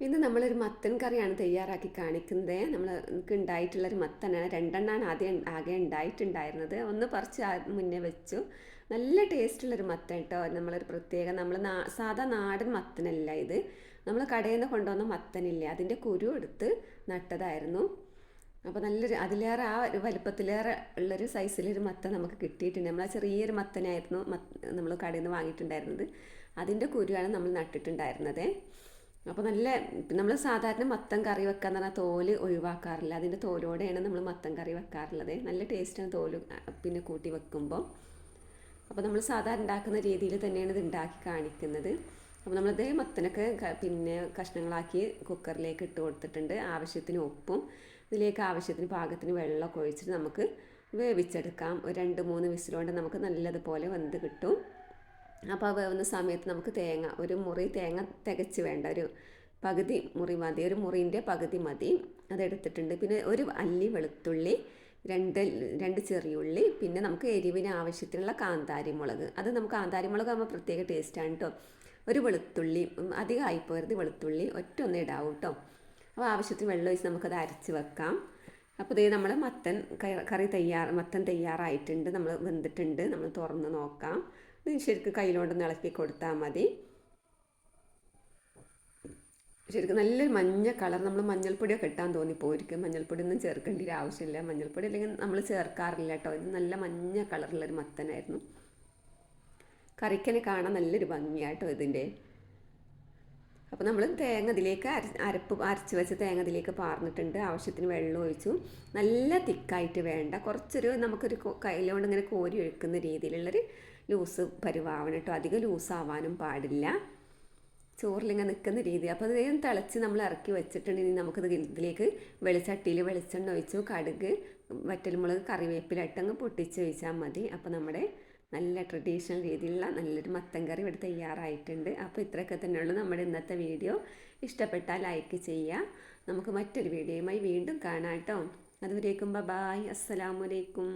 ഇന്ന് നമ്മളൊരു മത്തൻ കറിയാണ് തയ്യാറാക്കി കാണിക്കുന്നത്. നമുക്ക് ഉണ്ടായിട്ടുള്ളൊരു മത്തനാണ്. രണ്ടെണ്ണമാണ് ആകെ ഉണ്ടായിട്ടുണ്ടായിരുന്നത്. ഒന്ന് പറിച്ച് മുന്നേ വെച്ചു. നല്ല ടേസ്റ്റുള്ളൊരു മത്തൻ കേട്ടോ. നമ്മളൊരു പ്രത്യേക സാധാ നാടൻ മത്തനല്ല ഇത്. നമ്മൾ കടയിൽ നിന്ന് കൊണ്ടുവന്ന മത്തനില്ല, അതിൻ്റെ കുരു എടുത്ത് നട്ടതായിരുന്നു. അപ്പോൾ നല്ലൊരു അതിലേറെ ആ ഒരു വലുപ്പത്തിലേറെ ഉള്ളൊരു സൈസിലൊരു മത്തൻ നമുക്ക് കിട്ടിയിട്ടുണ്ട്. നമ്മൾ ആ ചെറിയൊരു മത്തനായിരുന്നു നമ്മൾ കടയിൽ നിന്ന് വാങ്ങിയിട്ടുണ്ടായിരുന്നത്. അതിൻ്റെ കുരുവാണ് നമ്മൾ നട്ടിട്ടുണ്ടായിരുന്നത്. അപ്പോൾ നമ്മൾ സാധാരണ മത്തൻ കറി വെക്കാന്ന് പറഞ്ഞാൽ തോല് ഒഴിവാക്കാറില്ല. അതിൻ്റെ തോലോടെയാണ് നമ്മൾ മത്തൻ കറി വെക്കാറുള്ളത്. നല്ല ടേസ്റ്റാണ് തോല് പിന്നെ കൂട്ടി വെക്കുമ്പോൾ. അപ്പോൾ നമ്മൾ സാധാരണ ഉണ്ടാക്കുന്ന രീതിയിൽ തന്നെയാണ് ഇത് ഉണ്ടാക്കി കാണിക്കുന്നത്. അപ്പോൾ നമ്മളിത് മത്തനൊക്കെ പിന്നെ കഷ്ണങ്ങളാക്കി കുക്കറിലേക്ക് ഇട്ട് കൊടുത്തിട്ടുണ്ട്. ആവശ്യത്തിന് ഉപ്പും ഇതിലേക്ക് ആവശ്യത്തിന് പാകത്തിന് വെള്ളമൊക്കെ ഒഴിച്ചിട്ട് നമുക്ക് വേവിച്ചെടുക്കാം. ഒരു 2-3 വിസിലുകൊണ്ട് നമുക്ക് നല്ലതുപോലെ വെന്ത് കിട്ടും. അപ്പോൾ വേവുന്ന സമയത്ത് നമുക്ക് ഒരു മുറി തേങ്ങ തികച്ച് വേണ്ട, ഒരു പകുതി മുറി മതി, ഒരു മുറിൻ്റെ പകുതി മതി, അതെടുത്തിട്ടുണ്ട്. പിന്നെ ഒരു അല്ലി വെളുത്തുള്ളി, രണ്ട് ചെറിയുള്ളി, പിന്നെ നമുക്ക് എരിവിന് ആവശ്യത്തിനുള്ള കാന്താരി മുളക്. അത് നമുക്ക് കാന്താരി മുളക് ആകുമ്പോൾ പ്രത്യേക ടേസ്റ്റാണ് കേട്ടോ. ഒരു വെളുത്തുള്ളി, അധികം ആയിപ്പോരുത്, വെളുത്തുള്ളി ഒറ്റ ഇടാവും കേട്ടോ. അപ്പോൾ ആവശ്യത്തിന് വെള്ളം ഒഴിച്ച് നമുക്കത് അരച്ച് വെക്കാം. അപ്പോൾ ഇതേ നമ്മൾ മത്തൻ തയ്യാറായിട്ടുണ്ട്, നമ്മൾ വെന്തിട്ടുണ്ട്. നമ്മൾ തുറന്ന് നോക്കാം. ഇത് ശരിക്കും കയ്യിലോണ്ടൊന്ന് ഇളക്കി കൊടുത്താൽ മതി. ശരിക്കും നല്ലൊരു മഞ്ഞ കളർ. നമ്മൾ മഞ്ഞൾപ്പൊടിയൊക്കെ ഇട്ടാൻ തോന്നിപ്പോയിരിക്കും. മഞ്ഞൾപ്പൊടി ഒന്നും ചേർക്കേണ്ട ഒരു ആവശ്യമില്ല. മഞ്ഞൾപ്പൊടി അല്ലെങ്കിൽ നമ്മൾ ചേർക്കാറില്ല കേട്ടോ. ഇത് നല്ല മഞ്ഞ കളറുള്ളൊരു മത്തനായിരുന്നു. കറിക്കനെ കാണാൻ നല്ലൊരു ഭംഗിയാട്ടോ ഇതിൻ്റെ. അപ്പോൾ നമ്മൾ തേങ്ങ ഇതിലേക്ക് അരച്ച് വെച്ച തേങ്ങ ഇതിലേക്ക് പാർന്നിട്ടുണ്ട്. ആവശ്യത്തിന് വെള്ളം ഒഴിച്ചു. നല്ല തിക്കായിട്ട് വേണ്ട, കുറച്ചൊരു നമുക്കൊരു കയ്യിലോണ്ട് ഇങ്ങനെ കോരി ഒഴിക്കുന്ന രീതിയിലുള്ളൊരു ലൂസ് പരുവാവണം കേട്ടോ. അധികം ലൂസാവാനും പാടില്ല. ചോറിലിങ്ങനെ നിൽക്കുന്ന രീതി. അപ്പോൾ അത് തിളച്ച് നമ്മൾ ഇറക്കി വെച്ചിട്ടുണ്ടെങ്കിൽ നമുക്കത് ഇതിലേക്ക് ചട്ടിയിൽ വെളിച്ചെണ്ണ ഒഴിച്ചു, കടുക്, വറ്റൽമുളക്, കറിവേപ്പില ഇട്ടങ്ങ് പൊട്ടിച്ച് ഒഴിച്ചാൽ മതി. അപ്പോൾ നമ്മുടെ നല്ല ട്രഡീഷണൽ രീതിയിലുള്ള നല്ലൊരു മത്തൻ കറി ഇവിടെ തയ്യാറായിട്ടുണ്ട്. അപ്പോൾ ഇത്രയൊക്കെ തന്നെയുള്ളൂ നമ്മുടെ ഇന്നത്തെ വീഡിയോ. ഇഷ്ടപ്പെട്ടാൽ ലൈക്ക് ചെയ്യുക. നമുക്ക് മറ്റൊരു വീഡിയോയുമായി വീണ്ടും കാണാം കേട്ടോ. അതുവരേക്കും ബൈ, അസ്സലാമു അലൈക്കും.